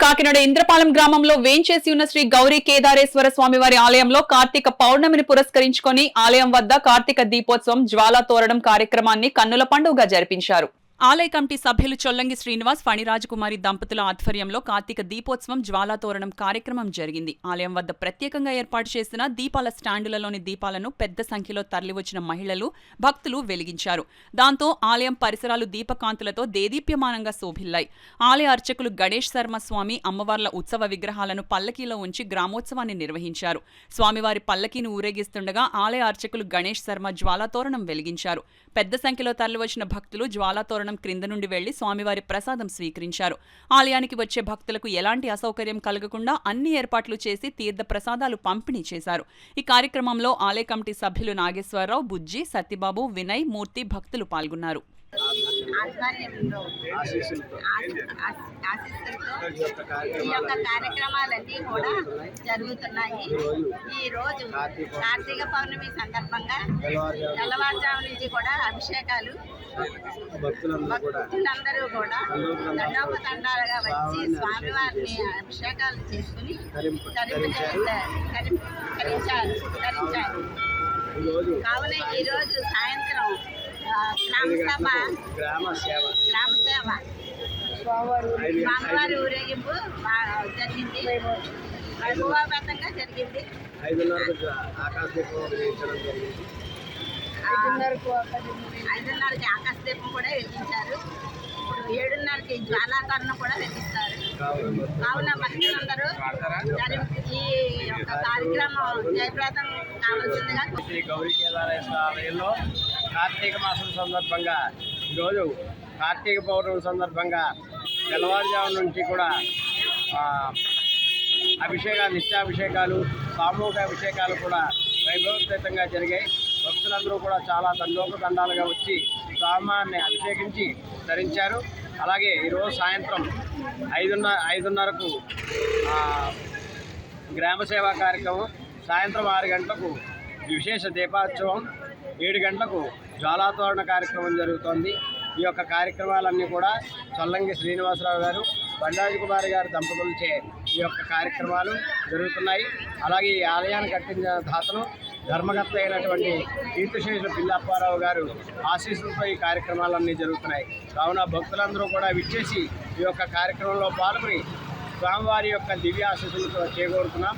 కాకినాడ ఇంద్రపాలెం గ్రామంలో వేంచేసి ఉన్న శ్రీ గౌరీ కేదారేశ్వర స్వామివారి ఆలయంలో కార్తీక పౌర్ణమిని పురస్కరించుకొని ఆలయం వద్ద కార్తీక దీపోత్సవం జ్వాలా తోరణం కార్యక్రమాన్ని కన్నుల పండుగగా జరిపించారు. ఆలయ కమిటీ సభ్యులు చొల్లంగి శ్రీనివాస్, ఫణిరాజకుమారి దంపతుల ఆధ్వర్యంలో కార్తీక దీపోత్సవం జ్వాలాతోరణం కార్యక్రమం జరిగింది. ఆలయం వద్ద ప్రత్యేకంగా ఏర్పాటు చేసిన దీపాల స్టాండులలోని దీపాలను పెద్ద సంఖ్యలో తరలివచ్చిన మహిళలు, భక్తులు వెలిగించారు. దాంతో ఆలయం పరిసరాలు దీపకాంతులతో దేదీప్యమానంగా శోభిల్లాయి. ఆలయ అర్చకులు గణేష్ శర్మ స్వామి అమ్మవార్ల ఉత్సవ విగ్రహాలను పల్లకీలో ఉంచి గ్రామోత్సవాన్ని నిర్వహించారు. స్వామివారి పల్లకీని ఊరేగిస్తుండగా ఆలయ అర్చకులు గణేష్ శర్మ జ్వాలాతోరణం వెలిగించారు. పెద్ద సంఖ్యలో తరలివచ్చిన భక్తులు జ్వాలాతోరణం క్రింద నుండి వెళ్లి స్వామివారి ప్రసాదం స్వీకరించారు. ఆలయానికి వచ్చే భక్తులకు ఎలాంటి అసౌకర్యం కలగకుండా అన్ని ఏర్పాట్లు చేసి తీర్థ ప్రసాదాలు పంపిణీ చేశారు. ఈ కార్యక్రమంలో ఆలయ కమిటీ సభ్యులు నాగేశ్వరరావు, బుజ్జి, సత్యబాబు, వినయ్, మూర్తి భక్తులు పాల్గొన్నారు. ఈ యొక్క కార్యక్రమాలన్నీ కూడా జరుగుతున్నాయి. ఈ రోజు కార్తీక పౌర్ణమి సందర్భంగా తెల్లవారుజాము నుంచి కూడా అభిషేకాలు భక్తులందరూ కూడా దండోపదండాలుగా వచ్చి స్వామివారిని అభిషేకాలు చేసుకుని ధరించారు. కావున ఈరోజు సాయంత్రం గ్రామ సేవ స్వామివారి ఊరేగింపు జరిగింది. వైభవపేతంగా జరిగింది. 5:30కి ఆకాశ దీపం కూడా వెలిగించారు. ఇప్పుడు 7:30కి జ్వాలాతోరణం కూడా వెలిగిస్తారు. కావున భక్తులందరూ ఈ యొక్క కార్యక్రమం జయప్రదం కావాల్సిందిగా. శ్రీ గౌరీ కేదారేశ్వర ఆలయంలో కార్తీక మాసం సందర్భంగా ఈరోజు కార్తీక పౌర్ణమి సందర్భంగా తెల్లవారుజాము నుంచి కూడా నిత్యాభిషేకాలు, సామూహిక అభిషేకాలు కూడా వైభవపేతంగా జరిగాయి. భక్తులందరూ కూడా చాలా దండోపదండాలుగా వచ్చి స్వామివారిని అభిషేకించి ధరించారు. అలాగే ఈరోజు సాయంత్రం 5:30కు గ్రామ సేవా కార్యక్రమం, సాయంత్రం 6 గంటలకు విశేష దీపోత్సవం, 7 గంటలకు జ్వాలాతోరణ కార్యక్రమం జరుగుతోంది. ఈ యొక్క కార్యక్రమాలన్నీ కూడా చొల్లంగి శ్రీనివాసరావు గారు, ఫణిరాజకుమారి గారు దంపతులచే ఈ యొక్క కార్యక్రమాలు జరుగుతున్నాయి. అలాగే ఈ ఆలయాన్ని కట్టించిన దాతలు ధర్మకర్త అయినటువంటి కీర్తిశేషులు పిల్లప్పారావు గారు ఆశీస్సులతో ఈ కార్యక్రమాలన్నీ జరుగుతున్నాయి. కావున భక్తులందరూ కూడా విచ్చేసి ఈ యొక్క కార్యక్రమంలో పాల్గొని స్వామివారి యొక్క దివ్య ఆశీస్సులతో చేకూరుతున్నాం.